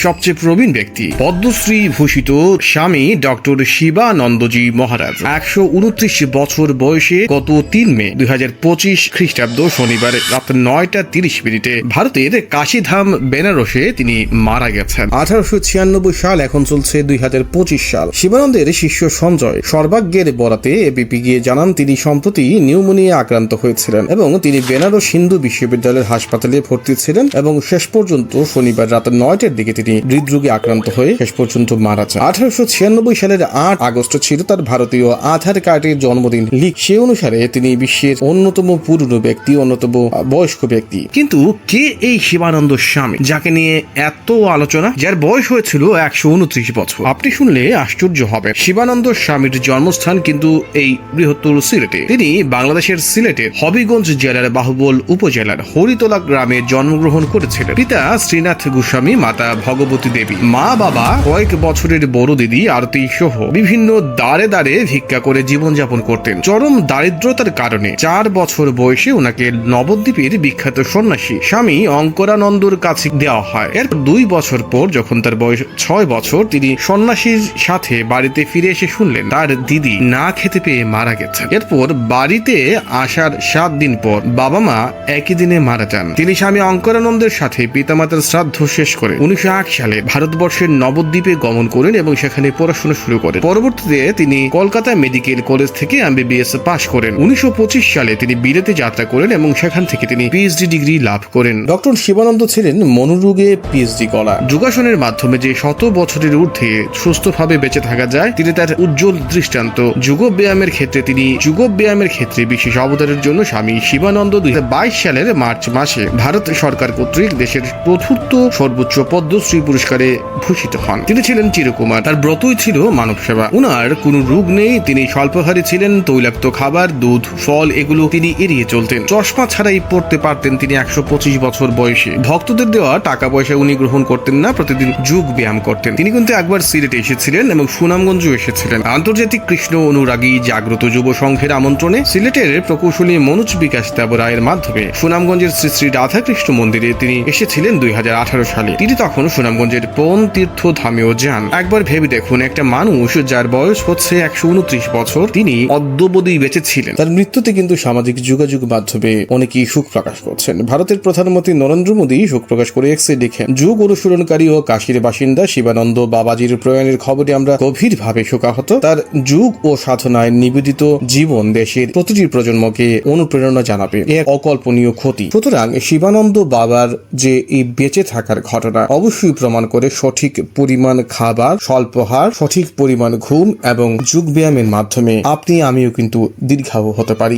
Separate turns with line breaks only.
সবচেয়ে প্রবীণ ব্যক্তি পদ্মশ্রী ভূষিত স্বামী ডক্টর শিবানন্দজি মহারাজ ১২৯ বছর বয়সে গত ৩ মে ২০২৫ খ্রিস্টাব্দ শনিবার রাত ৯টা ৩০ ভারতের কাশীধাম বেনারসে তিনি মারা গেছেন। ১৮৯৬ সাল, এখন চলছে ২০২৫ সাল। শিবানন্দের শিষ্য সঞ্জয় সর্বাগ্যের বরাতে এবিপি গিয়ে জানান তিনি সম্প্রতি নিউমোনিয়া আক্রান্ত হয়েছিলেন এবং তিনি বেনারস হিন্দু বিশ্ববিদ্যালয়ের হাসপাতালে ভর্তি ছিলেন এবং শেষ পর্যন্ত শনিবার রাত ৯টার দিকে তিনি হৃদরোগে আক্রান্ত হয়ে শেষ পর্যন্ত মারা যান। ১৮৯৬ সালের ৮ আগস্ট ছিল তার ভারতীয় আধার কার্ডের জন্মদিন লিখ। সে অনুসারে তিনি বিশ্বের অন্যতম পুরনো ব্যক্তি, অন্যতম বয়স্ক ব্যক্তি। কিন্তু কে এই শিবানন্দ স্বামী, যাকে নিয়ে এত আলোচনা, যার বয়স হয়েছিল ১২৯ বছর? আপনি শুনলে আশ্চর্য হবেন। শিবানন্দ স্বামীর জন্মস্থান কিন্তু এই বৃহত্তর সিলেটে। তিনি বাংলাদেশের সিলেটের হবিগঞ্জ জেলার বাহুবল উপজেলার হরিতলা গ্রামে জন্মগ্রহণ করেছিলেন। পিতা শ্রীনাথ গোস্বামী, মাতা ভগবতী দেবী, মা বাবা কয়েক বছরের বড় দিদি আরতি সহ বিভিন্ন দাঁড়ে দাঁড়ে ভিক্ষা করে জীবনযাপন করতেন। চরম দারিদ্রতার কারণে ৪ বছর বয়সে ওনাকে নবদ্বীপের বিখ্যাত সন্ন্যাসী স্বামী অঙ্করানন্দর কাছে দেওয়া হয়। এর ২ বছর পর, যখন তার বয়স ৬ বছর, তিনি সন্ন্যাসীর সাথে বাড়িতে ফিরে এসে শুনলেন তার দিদি না খেতে পেয়ে মারা গেছেন। এরপর বাড়িতে আসার ৭ দিন পর বাবা মা একই দিনে মারা যান। তিনি স্বামী অঙ্করানন্দের সাথে পিতামাতার শ্রাদ্ধ শেষ করে ১৯০৮ সালে ভারতবর্ষের নবদ্বীপে গমন করেন এবং সেখানে পড়াশোনা শুরু করেন। পরবর্তীতে তিনি কলকাতা মেডিকেল কলেজ থেকে MBBS পাশ করেন। ১৯২৫ সালে তিনি বিলেতে যাত্রা করেন এবং সেখান থেকে তিনি PhD ডিগ্রি লাভ করেন। ডক্টর শিবানন্দ ছিলেন মনোরোগে PhD করা। যোগাসনের মাধ্যমে যে ১০০ বছরের ঊর্ধ্বে সুস্থভাবে বেঁচে থাকা যায়, তিনি তার উজ্জ্বল দৃষ্টান্ত। যোগব্যায়ামের ক্ষেত্রে বিশেষ অবদানের জন্য স্বামী শিবানন্দ ২০২২ সালের মার্চ মাসে ভারত সরকার কর্তৃক দেশের চতুর্থ সর্বোচ্চ পদ্মশ্রী পুরস্কারে ভূষিত হন। তিনি ছিলেন চিরকুমার, তার ব্রতই ছিল মানব সেবা। উনার কোনো রোগ নেই, তিনি স্বল্পহারী ছিলেন। তৈলাক্ত খাবার, দুধ, ফল এগুলো তিনি এড়িয়ে চলতেন। চশমা ছাড়াই পড়তে পারতেন তিনি ১২৫ বছর বয়সে। ভক্তদের দেওয়া টাকা পয়সা উনি গ্রহণ করতেন না, প্রতিদিন যোগ ব্যায়াম করতেন। তিনি কিন্তু একবার সিলেটে এসেছিলেন এবং সুনামগঞ্জও এসেছিলেন। আন্তর্জাতিক কৃষ্ণ অনুরাগী জাগ্রত যুব সংঘের আমন্ত্রণে সিলেটের প্রকৌশলী মনোজ বিকাশ দেবরায়ের মাধ্যমে সুনামগঞ্জের শ্রী শ্রী রাধাকৃষ্ণ মন্দিরে তিনি এসেছিলেন ২০১৮ সালে। তিনি তখন সুনামগঞ্জের পন তীর্থ ধামেও যান। একবার ভেবে দেখুন, একটা মানুষ যার বয়স হচ্ছে ১২৯ বছর, তিনি অদ্যাবধি বেঁচে ছিলেন। তার মৃত্যুতে কিন্তু সামাজিক যোগাযোগ মাধ্যমে অনেকেই শোক প্রকাশ করছেন। ভারতের প্রধানমন্ত্রী নরেন্দ্র মোদী শোক প্রকাশ করে এক্সে লিখেন, যোগ অনুসরণকারী ও কাশীর বাসিন্দা শিবানন্দ বাবাজির প্রয়াণের খবরে আমরা গভীরভাবে শোকাহত। তার যোগ ও সাধনায় নিবেদিত জীবন দেশের প্রতিটি প্রজন্মকে অনুপ্রেরণা জানাবে। এক অকল্পনীয় ক্ষতি। সুতরাং শিবানন্দ বাবার যে এই বেঁচে থাকার ঘটনা অবশ্যই প্রমাণ করে সঠিক পরিমাণ খাবার, স্বল্পহার, সঠিক পরিমাণ ঘুম এবং যোগ ব্যায়ামের মাধ্যমে আপনি আমিও কিন্তু দীর্ঘায়ু হতে পারি।